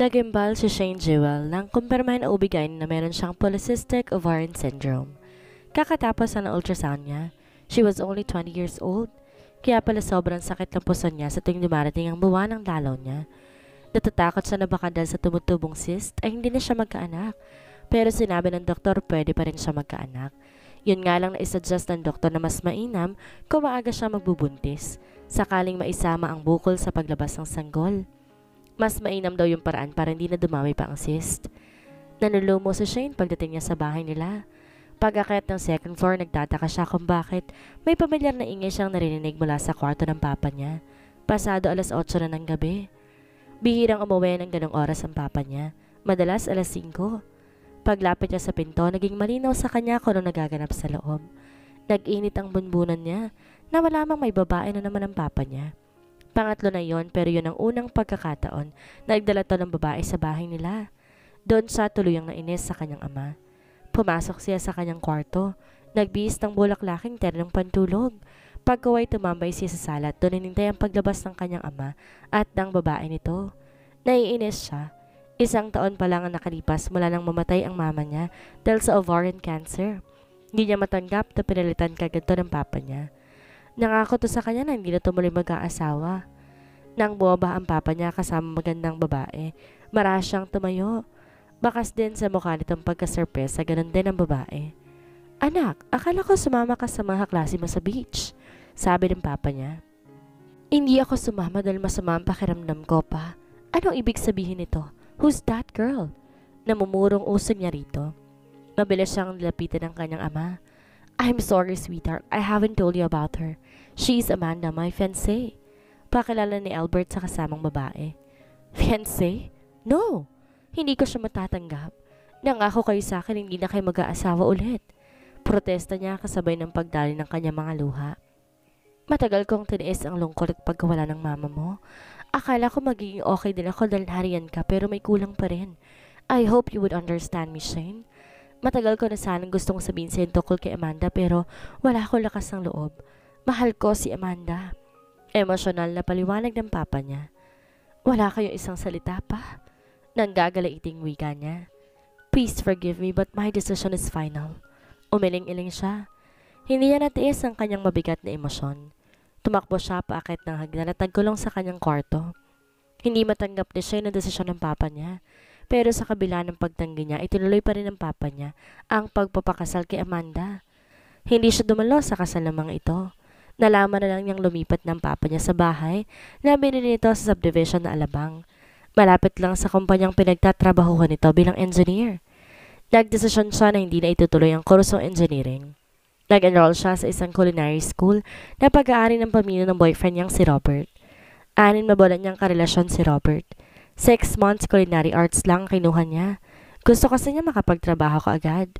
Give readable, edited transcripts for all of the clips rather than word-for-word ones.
Nagimbal si Shane Jewell nang kumpirmahin ang OB-GYN na meron siyang polycystic ovarian syndrome. Kakatapos ng ultrasound niya, she was only 20 years old, kaya pala sobrang sakit ng puso niya sa tuwing dumarating ang buwan ng dalaw niya. Natatakot siya na baka dahil sa tumutubong cyst ay hindi na siya magkaanak, pero sinabi ng doktor pwede pa rin siya magkaanak. Yun nga lang na isuggest ng doktor na mas mainam kung maaga siya magbubuntis, sakaling maisama ang bukol sa paglabas ng sanggol. Mas mainam daw yung paraan para hindi na dumami pa ang cyst. Nanulumo si Shane pagdating niya sa bahay nila. Pag-akyat ng second floor, nagtataka siya kung bakit may pamilyar na ingay siyang narinig mula sa kwarto ng papa niya. Pasado 8:00 na ng gabi. Bihirang umuwi ng ganong oras ang papa niya. Madalas 5:00. Paglapit niya sa pinto, naging malinaw sa kanya kung ano nagaganap sa loob. Nag-init ang bunbunan niya na malamang may babae na naman ang papa niya. Pangatlo na yon, pero yun ang unang pagkakataon na nagdala to ng babae sa bahay nila. Doon siya tuluyang nainis sa kanyang ama. Pumasok siya sa kanyang kwarto. Nagbihis ng bulaklaking ternong pantulog. Pagkaway tumambay siya sa sala at doon hinintay ang paglabas ng kanyang ama at ng babae nito. Naiinis siya. 1 taon pa lang ang nakalipas mula nang mamatay ang mama niya dahil sa ovarian cancer. Hindi niya matanggap na pinalitan kagad to ng papa niya. Nangako to sa kanya na hindi na tumuloy mag-aasawa. Nang bumaba ang papa niya kasama magandang babae, marahas siyang tumayo. Bakas din sa mukha nitong pagkasurpresa, ganun din ang babae. "Anak, akala ko sumama ka sa mga klase mo sa beach," sabi ng papa niya. "Hindi ako sumama dahil masama ang pakiramdam ko pa." "Anong ibig sabihin nito? Who's that girl?" Namumurong usog niya rito. Mabilis siyang nilapitan ng kanyang ama. "I'm sorry, sweetheart. I haven't told you about her. She's Amanda, my fiancé." Pakilala ni Albert sa kasamang babae. "Fiancé? No, hindi ko siya matatanggap. Nangako kayo sa akin hindi na kayo mag-aasawa ulit." Protesta niya kasabay ng pagdali ng kanyang mga luha. "Matagal kong tiniis ang lungkot at pagkawala ng mama mo. Akala ko magiging okay din ako dahil harian ka pero may kulang pa rin. I hope you would understand me, Shane. Matagal ko na sanang gustong sabihin sa'yo tungkol kay Amanda pero wala akong lakas ng loob. Mahal ko si Amanda." Emosyonal na paliwanag ng papa niya. "Wala kayong isang salita pa?" Nanggagalaiting wika niya. "Please forgive me but my decision is final." Umiling-iling siya. Hindi niya natiis ang kanyang mabigat na emosyon. Tumakbo siya paakit ng hagdan at nagkulong sa kanyang kwarto. Hindi matanggap ni Shane ang desisyon ng papa niya. Pero sa kabila ng pagtanggi niya, itinuloy pa rin ng papa niya ang pagpapakasal kay Amanda. Hindi siya dumalo sa kasal ng mga ito. Nalaman na lang niyang lumipat ng papa niya sa bahay na binili nito sa subdivision na Alabang. Malapit lang sa kumpanyang pinagtatrabahuhan nito bilang engineer. Nagdesisyon siya na hindi na itutuloy ang kursong engineering. Nag-enroll siya sa isang culinary school na pag-aari ng pamilya ng boyfriend niyang si Robert. 6 na buwan niyang karelasyon si Robert. 6 months culinary arts lang kinuha niya. Gusto kasi niya makapagtrabaho ka agad.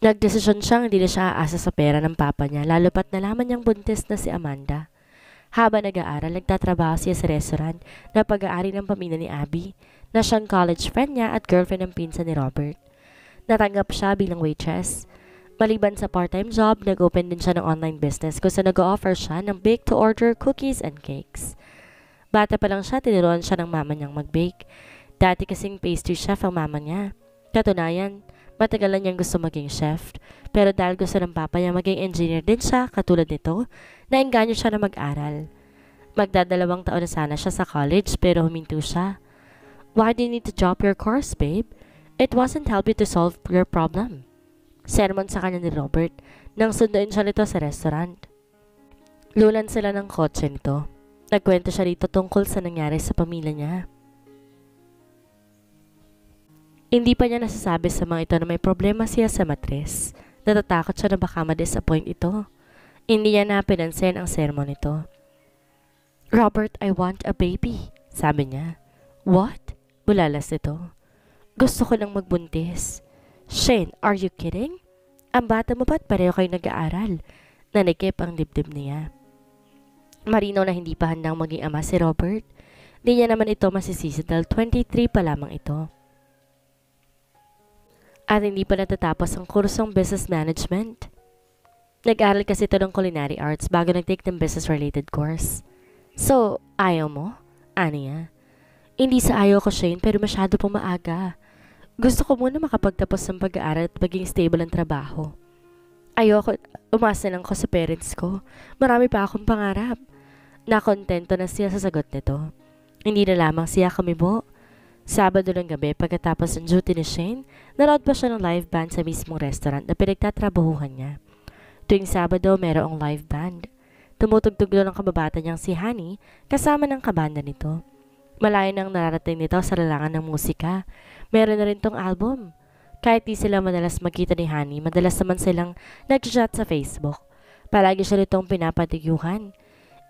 Nagdesisyon siyang hindi na siya aasa sa pera ng papa niya lalo pat nalaman niyang buntis na si Amanda. Habang nag-aaral, nagtatrabaho siya sa restaurant na pag-aari ng pamilya ni Abby na siyang college friend niya at girlfriend ng pinsan ni Robert. Natanggap siya bilang waitress. Maliban sa part-time job, nag-open din siya ng online business kung saan nag-offer siya ng bake-to-order cookies and cakes. Bata pa lang siya, tinuruan siya ng mama niyang mag-bake. Dati kasing pastry chef ang mama niya. Katunayan, matagal na niyang gusto maging chef. Pero dahil gusto ng papa niya maging engineer din siya, katulad nito, naengganyo siya na mag-aral. Magdadalawang taon na sana siya sa college pero huminto siya. "Why do you need to drop your course, babe? It wasn't help you to solve your problem." Sermon sa kanya ni Robert nang sunduin siya nito sa restaurant. Lulan sila ng kotse nito. Nagkwento siya rito tungkol sa nangyari sa pamilya niya. Hindi pa niya nasasabi sa mga ito na may problema siya sa matres. Natatakot siya na baka ma-disappoint ito. Hindi niya napinansin ang sermon nito. "Robert, I want a baby," sabi niya. "What?" Bulalas ito. "Gusto ko lang magbuntis." "Shane, are you kidding? Ang bata mo ba't pareho kayo nag-aaral?" Nanikip ang dibdib niya. Marino na hindi pa handang maging ama si Robert. Di niya naman ito masisisi dahil 23 pa lamang ito. At hindi pa natatapos ang kursong business management. Nag-aral kasi ito ng culinary arts bago nag-take ng business-related course. "So, ayaw mo?" Aniya. Hindi sa ayaw ko, Shane, pero masyado pong maaga. Gusto ko muna makapagtapos ng pag-aaral at maging stable ang trabaho. Ayoko, umasa lang ko sa parents ko. Marami pa akong pangarap. Nakontento na siya sa sagot nito. Hindi na lamang siya kumibo. Sabado ng gabi pagkatapos ng duty ni Shane, nanood pa siya ng live band sa mismong restaurant na pinagtatrabahuhan niya. Tuwing Sabado, merong live band. Tumutugtog doon ang kababata niyang si Honey kasama ng kabanda nito. Malayo nang nararating nito sa larangan ng musika. Meron na rin tong album. Kahit di sila madalas magkita ni Honey, madalas naman silang nag-chat sa Facebook. Palagi siya nitong pinapatiguhan.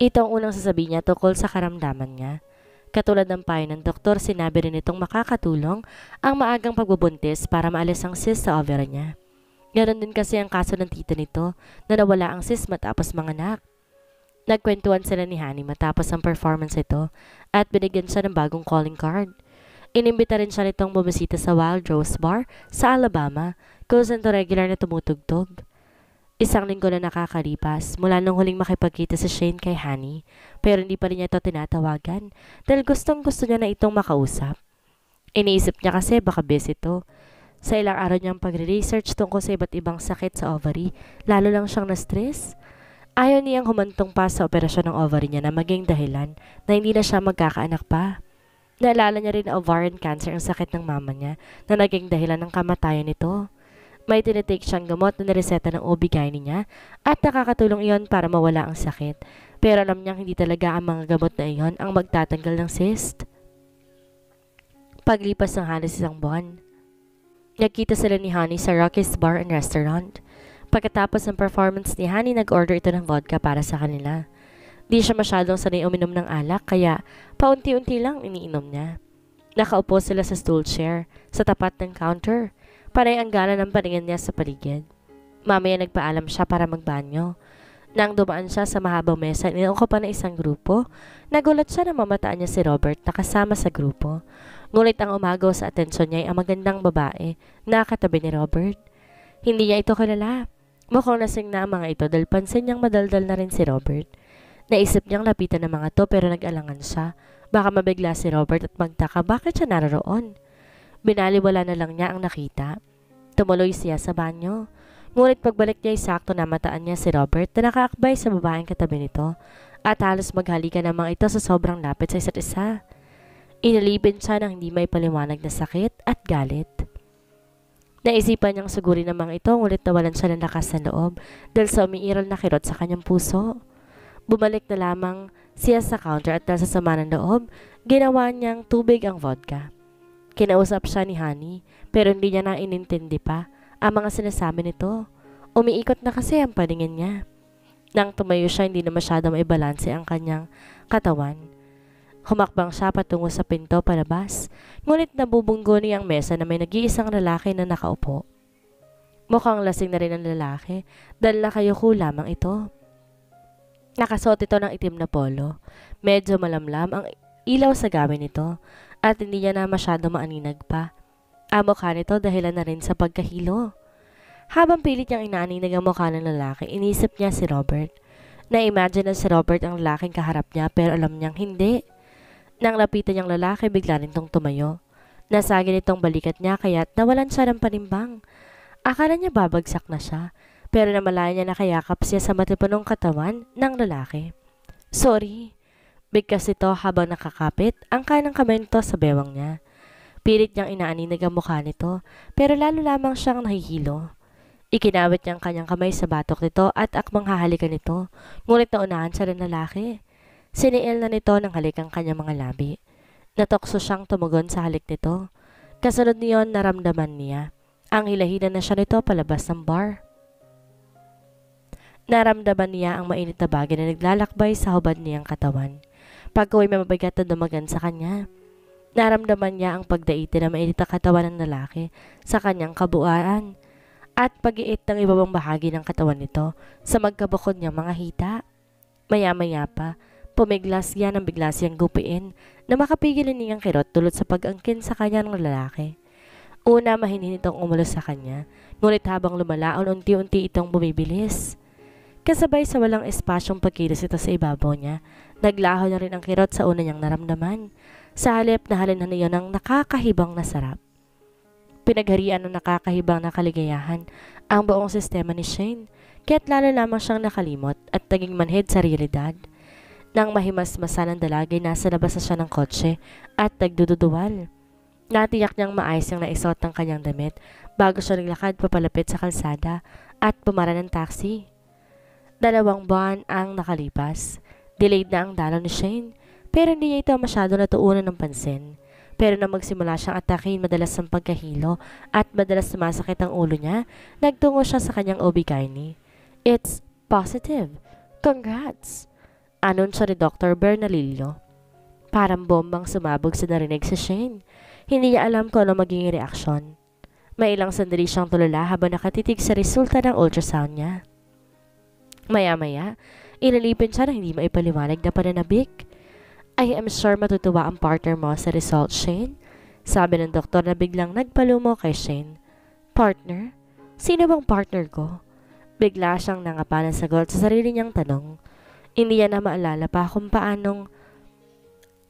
Ito ang unang sasabihin niya tungkol sa karamdaman niya. Katulad ng payo ng doktor, sinabi rin itong makakatulong ang maagang pagbubuntis para maalis ang cyst sa ovary niya. Ganon din kasi ang kaso ng tita nito na nawala ang cyst matapos manganak. Nagkwentuhan sila ni Honey matapos ang performance ito at binigyan siya ng bagong calling card. Inimbita rin siya nitong bumisita sa Wild Rose Bar sa Alabama kung saan to regular na tumutugtog. Isang linggo na nakakalipas mula nung huling makipagkita si Shane kay Honey, pero hindi pa rin niya ito tinatawagan dahil gustong gusto niya na itong makausap. Iniisip niya kasi baka busy ito. Sa ilang araw niyang pagre-research tungkol sa iba't ibang sakit sa ovary, lalo lang siyang na-stress. Ayaw niyang humantong pa sa operasyon ng ovary niya na maging dahilan na hindi na siya magkakaanak pa. Naalala niya rin na ovarian cancer ang sakit ng mama niya na naging dahilan ng kamatayan nito. May tinitake siyang gamot na nireseta ng OB-GYN niya at nakakatulong iyon para mawala ang sakit. Pero alam niyang hindi talaga ang mga gamot na iyon ang magtatanggal ng cyst. Paglipas ng halos isang buwan, nagkita sila ni Honey sa Rocky's Bar and Restaurant. Pagkatapos ng performance ni Honey, nag-order ito ng vodka para sa kanila. Di siya masyadong sanay uminom ng alak kaya paunti-unti lang iniinom niya. Nakaupo sila sa stool chair sa tapat ng counter. Panay ang gana ng paningin niya sa paligid. Mamaya nagpaalam siya para magbanyo. Nang dumaan siya sa mahabang mesa, inuukupan ng isang grupo. Nagulat siya na mamataan niya si Robert na kasama sa grupo. Ngunit ang umagaw sa atensyon niya ay ang magandang babae na katabi ni Robert. Hindi niya ito kilala. Mukhang lasing na ang mga ito dahil pansin niyang madaldal na rin si Robert. Naisip niyang lapitan ng mga to pero nag-alangan siya. Baka mabigla si Robert at magtaka bakit siya naroon. Binaliwala na lang niya ang nakita. Tumuloy siya sa banyo. Ngunit pagbalik niya ay sakto na mataan niya si Robert na nakaakbay sa babaeng katabi nito at halos maghalikan ng mga ito sa sobrang lapit sa isa't isa. Inalipin siya ng hindi may paliwanag na sakit at galit. Naisipan niyang sugurin ng mga ito ngunit nawalan siya ng lakas sa loob dahil sa umiiral na kirot sa kanyang puso. Bumalik na lamang siya sa counter at dahil sa sama ng loob, ginawa niyang tubig ang vodka. Kinausap siya ni Honey pero hindi niya na inintindi pa ang mga sinasabi nito. Umiikot na kasi ang paningin niya. Nang tumayo siya, hindi na masyado maibalanse ang kanyang katawan. Humakbang siya patungo sa pinto palabas, ngunit nabubunggo niya ang mesa na may nag-iisang lalaki na nakaupo. Mukhang lasing na rin ang lalaki dahil nakayuko lamang ito. Nakasuot ito ng itim na polo. Medyo malamlam ang ilaw sa gamit nito at hindi niya na masyado maaninag pa. Ang mukha nito dahilan na rin sa pagkahilo. Habang pilit niyang inaaninag ang mukha ng lalaki, inisip niya si Robert. Na-imagine na si Robert ang lalaking kaharap niya pero alam niyang hindi. Nang lapitan niyang lalaki, bigla nitong tumayo. Nasagin itong balikat niya kaya't nawalan siya ng panimbang. Akala niya babagsak na siya pero namalaya niya nakayakap siya sa matipunong katawan ng lalaki. Sorry. Bigkas ito habang nakakapit ang kanang kamay nito sa bewang niya. Pilit niyang inaaninag ang mukha nito pero lalo lamang siyang nahihilo. Ikinawit niya ang kanyang kamay sa batok nito at akmang hahalikan nito, ngunit naunahan siya ng lalaki. Siniil na nito ng halik ang kanyang mga labi. Natokso siyang tumugon sa halik nito. Kasunod niyon naramdaman niya. Ang hilahinan na siya nito palabas ng bar. Naramdaman niya ang mainit na bagay na naglalakbay sa hubad niyang katawan. Pag-uwi may mabigat na dumagan sa kanya. Naramdaman niya ang pagdaiti na mainit na katawan ng lalaki sa kanyang kabuuan at pag-iit ng ibabang bahagi ng katawan nito sa magkabukod niyang mga hita. Maya-maya pa, pumiglas yan ang bigla siyang gupiin na makapigil niyang kirot tulad sa pag-angkin sa kanya ng lalaki. Una, mahinhin itong umulos sa kanya, ngunit habang lumalaon unti-unti itong bumibilis. Kasabay sa walang espasyong pagkilos ito sa ibabaw niya, naglaho na rin ang kirot sa una niyang naramdaman. Sa halip na halin na niyo ng nakakahibang na sarap. Pinagharian ng nakakahibang na kaligayahan ang buong sistema ni Shane, kaya't lalo lamang siyang nakalimot at naging manhid sa realidad. Nang mahimasmasan ng dalagay, nasa labas na siya ng kotse at nagdududuwal. Natiyak niyang maayos yung naisuot ng kanyang damit bago siya naglakad papalapit sa kalsada at pumara ng taxi. 2 buwan ang nakalipas. Delayed na ang dalaw ni Shane, pero hindi niya ito masyado natuunan ng pansin. Pero nang magsimula siyang atakin madalas ng pagkahilo at madalas sumasakit ang ulo niya, nagtungo siya sa kanyang OB-GYN. It's positive. Congrats! Anunsyo ni Dr. Bernalillo. Parang bombang sumabog sa narinig si Shane. Hindi niya alam kung ano magiging reaksyon. May ilang sandali siyang tulala habang nakatitig sa resulta ng ultrasound niya. Maya-maya, inalipin siya na hindi maipaliwanag na pananabik. I am sure matutuwa ang partner mo sa result, Shane. Sabi ng doktor na biglang nagpalumo kay Shane. Partner? Sino bang partner ko? Bigla siyang nangapa ng sagot sa sarili niyang tanong. Hindi niya na maalala pa kung paanong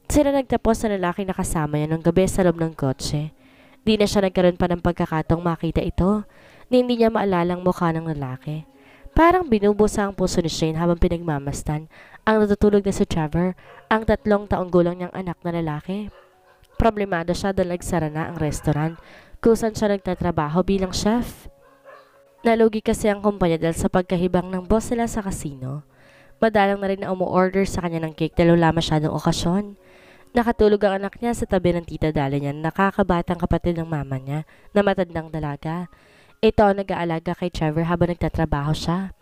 sila nagtapos sa lalaki na kasama niya nung gabi sa loob ng kotse. Di na siya nagkaroon pa ng pagkakataong makita ito na hindi niya maalala ang mukha ng lalaki. Parang binubusa ang puso ni Shane habang pinagmamastan ang natutulog na si Trevor, ang 3 taong gulang niyang anak na lalaki. Problemado siya dahil nagsara na ang restaurant kung saan siya nagtatrabaho bilang chef. Nalugi kasi ang kumpanya dahil sa pagkahibang ng boss nila sa casino. Madalang na rin na umu-order sa kanya ng cake dahil wala masyadong okasyon. Nakatulog ang anak niya sa tabi ng tita Dala niya na nakakabatang kapatid ng mama niya na matandang dalaga. Ito ang nag-aalaga kay Trevor habang nagtatrabaho siya.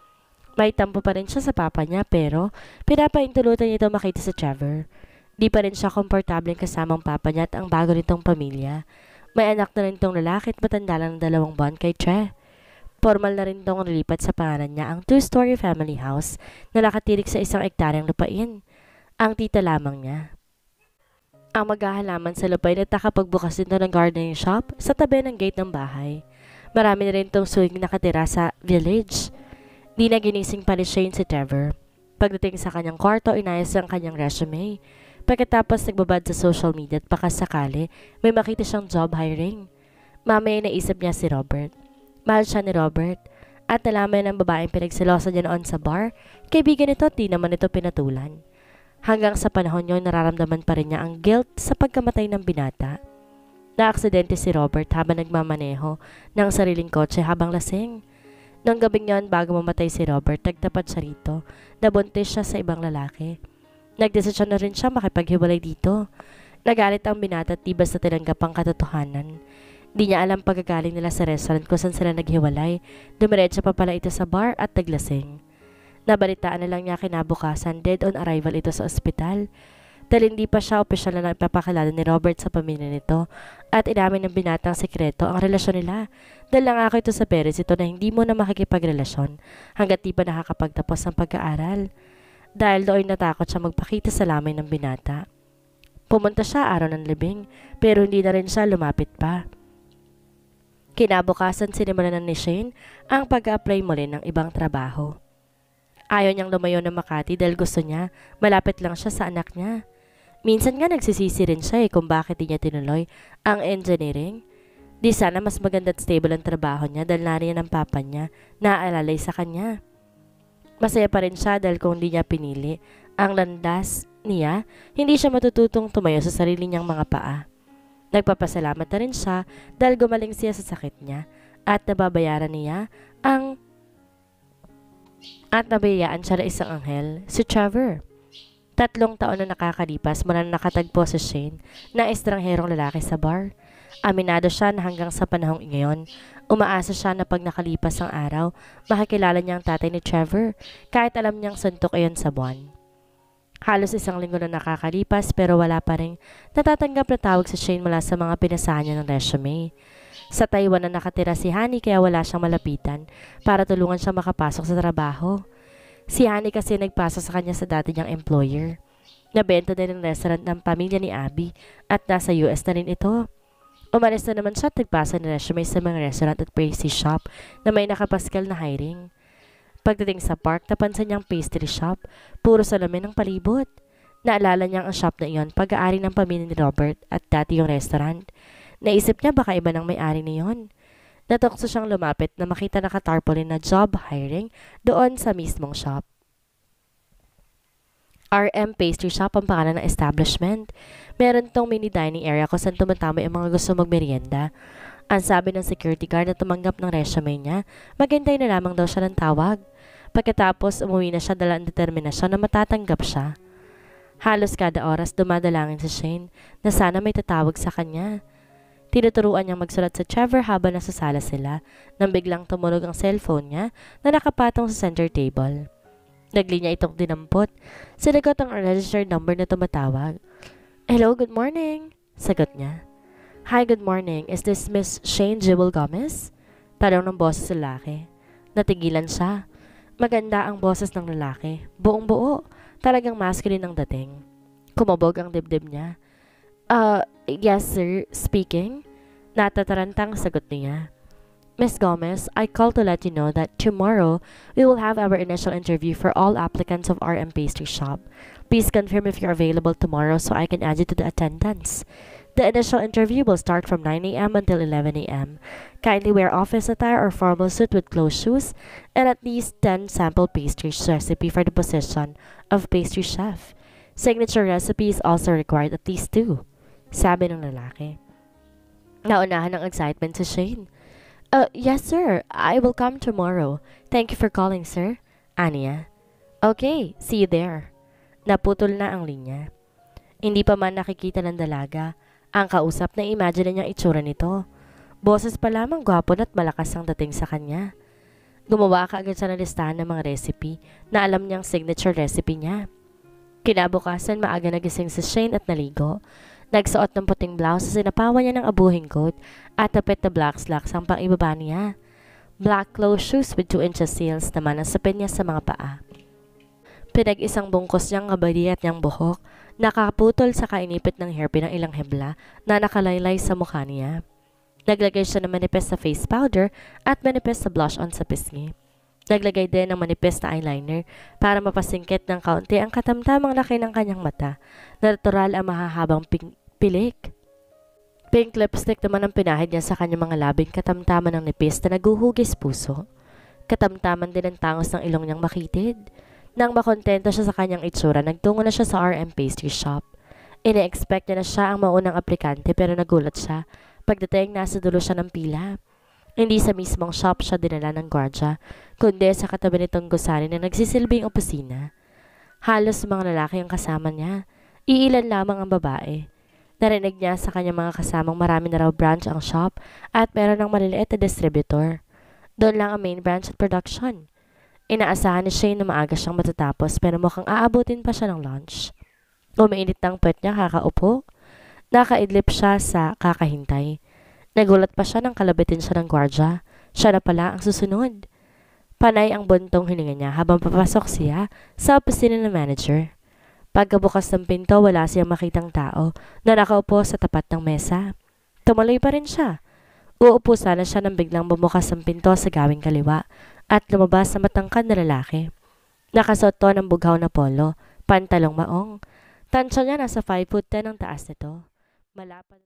May tampo pa rin siya sa papa niya pero pinapaintulutan niya ito makita sa Trevor. Di pa rin siya komportableng kasamang papa niya at ang bago nitong pamilya. May anak na rin itong lalaki at matanda lang ng 2 buwan kay Tre. Formal na rin itong nilipat sa pangalan niya ang 2-story family house na nakatirik sa 1 ektaryang lupain. Ang tita lamang niya. Ang maghahalaman sa lupain at nakapagbukas nito ng gardening shop sa tabi ng gate ng bahay. Marami na rin itong suwing nakatira sa village. Di na ginising pa ni Shane si Trevor. Pagdating sa kanyang kwarto, inayos ang kanyang resume. Pagkatapos nagbabad sa social media at pakasakali, may makita siyang job hiring. Mamaya naisip niya si Robert. Mahal siya ni Robert. At nalaman ng babaeng pinagsilosa niya noon sa bar, kaibigan nito at di naman ito pinatulan. Hanggang sa panahon yun, nararamdaman pa rin niya ang guilt sa pagkamatay ng binata. Naaksidente si Robert habang nagmamaneho ng sariling kotse habang lasing. Noong gabing yon, bago mamatay si Robert, nagtapat siya rito. Nabuntis siya sa ibang lalaki. Nagdesisyon na rin siya makipaghiwalay dito. Nagalit ang binata at tibas na tinanggap ang katotohanan. Di niya alam pagkagaling nila sa restaurant kung saan sila naghiwalay. Dumiretso pa pala ito sa bar at naglasing. Nabalitaan na lang niya kinabukasan, dead on arrival ito sa ospital. Dahil hindi pa siya opisyal na ipapakilala ni Robert sa pamilya nito at inamin ng binatang sekreto ang relasyon nila. Dahil lang ako ito sa parents ito na hindi mo na makikipagrelasyon hanggat di pa nakakapagtapos ng pag-aaral. Dahil doon natakot siya magpakita sa lamay ng binata. Pumunta siya araw ng libing pero hindi na rin siya lumapit pa. Kinabukasan sinimulan ni Shane ang pag-apply muli ng ibang trabaho. Ayaw niyang lumayo ng Makati dahil gusto niya malapit lang siya sa anak niya. Minsan nga nagsisisi rin siya kung bakit di niya tinuloy ang engineering. Di sana mas maganda at stable ang trabaho niya dahil nariyan ang papa niya na aalalay sa kanya. Masaya pa rin siya dahil kung di niya pinili ang landas niya, hindi siya matututong tumayo sa sarili niyang mga paa. Nagpapasalamat na rin siya dahil gumaling siya sa sakit niya at nababayaran niya at nabayaan siya ng isang anghel, si Trevor. 3 taon na nakakalipas mula na nakatagpo si Shane na estrangherong lalaki sa bar. Aminado siya na hanggang sa panahong ngayon, umaasa siya na pag nakalipas ang araw, makikilala niya ang tatay ni Trevor kahit alam niyang suntok iyon sa buwan. Halos 1 linggo na nakakalipas pero wala pa rin natatanggap na tawag si Shane mula sa mga pinasahan niya ng resume. Sa Taiwan na nakatira si Honey kaya wala siyang malapitan para tulungan siya makapasok sa trabaho. Si Honey kasi nagpasa sa kanya sa dati niyang employer. Nabenta din ang restaurant ng pamilya ni Abby at nasa US na rin ito. Umalis na naman siya at nagpasa ng resume sa mga restaurant at pastry shop na may nakapaskal na hiring. Pagdating sa park, napansin niyang pastry shop, puro salamin ang palibot. Naalala niyang ang shop na iyon pag-aari ng pamilya ni Robert at dati yung restaurant. Naisip niya baka iba ng may-ari niyon. Natokso siyang lumapit na makita nakatarpaulin na job hiring doon sa mismong shop. RM Pastry Shop ang pangalan ng establishment. Meron tong mini dining area kung saan tumatambay ang mga gusto magmerienda. Ang sabi ng security guard na tumanggap ng resume niya, maghintay na lamang daw siya ng tawag. Pagkatapos, umuwi na siya dala ang determinasyon na matatanggap siya. Halos kada oras dumadalangin si Shane na sana may tatawag sa kanya. Tinuturuan niyang magsulat sa Trevor habang nasa sala sila nang biglang tumunog ang cellphone niya na nakapatong sa center table. Naglinya itong dinampot. Sinagot ang registered number na tumatawag. "Hello, good morning," sagot niya. "Hi, good morning. Is this Miss Shane Jewel Gomez?" Tanong ng boses sa lalaki. Natigilan siya. Maganda ang boses ng lalaki. Buong buo. Talagang masculine ang dating. Kumabog ang dibdib niya. Yes sir, speaking." Natatarantang sagot niya. "Miss Gomez, I called to let you know that tomorrow we will have our initial interview for all applicants of RM Pastry Shop. Please confirm if you're available tomorrow so I can add you to the attendance. The initial interview will start from 9 a.m. until 11 a.m. Kindly wear office attire or formal suit with closed shoes and at least 10 sample pastries recipe for the position of pastry chef. Signature recipe is also required, at least 2. Sabi ng lalaki. Naunahan ng excitement si Shane. Yes sir, I will come tomorrow. Thank you for calling, sir." Aniya. "Okay, see you there." Naputol na ang linya. Hindi pa man nakikita ng dalaga. Ang kausap na imagine niyang itsura nito. Boses pa lamang gwapo at malakas ang dating sa kanya. Gumawa ka agad siya ng listahan ng mga recipe na alam niyang signature recipe niya. Kinabukasan maaga nagising si Shane at naligo. Nagsuot ng puting blouse sa sinapawan niya ng abuhing coat at tapet na black slacks ang pang-ibaba niya. Black closed shoes with 2 inches heels naman ang sapin niya sa mga paa. Pinag-isang bungkos niyang kabali at niyang buhok, nakaputol sa kainipit ng hairpin ng ilang hebla na nakalaylay sa mukha niya. Naglagay siya ng manipis na face powder at manipis na blush on sa pisngi. Naglagay din ng manipis na eyeliner para mapasingkit ng kaunti ang katamtamang laki ng kanyang mata. Natural ang mahahabang pilik. Pink lipstick naman ang pinahid niya sa kanyang mga labing katamtaman ng nipis na naguhugis puso. Katamtaman din ang tangos ng ilong niyang makitid. Nang makontento siya sa kanyang itsura, nagtungo na siya sa RM Pastry Shop. Ine-expect niya na siya ang maunang aplikante pero nagulat siya. Pagdating, nasa dulo siya ng pila. Hindi sa mismong shop siya dinala ng gwardya, kundi sa katabi nitong gusali na nagsisilbing opisina. Halos mga lalaki ang kasama niya. Iilan lamang ang babae. Narinig niya sa kanyang mga kasamang marami na raw branch ang shop at meron ng maliliit na distributor. Doon lang ang main branch at production. Inaasahan ni Shane na maaga siyang matatapos pero mukhang aabutin pa siya ng lunch. Umiinit ng puwet niya kakaupo. Nakaidlip siya sa kakahintay. Nagulat pa siya nang kalabitin siya ng gwardya. Siya na pala ang susunod. Panay ang buntong hininga niya habang papasok siya sa opisina ng manager. Pagkabukas ng pinto, wala siyang makitang tao na nakaupo sa tapat ng mesa. Tumuloy pa rin siya. Uupo sana siya nang biglang bumukas ang pinto sa gawing kaliwa at lumabas na matangkad na lalaki. Nakasuot to ng bughaw na polo, pantalong maong. Tansya niya nasa 5'10" ang taas nito. Malapad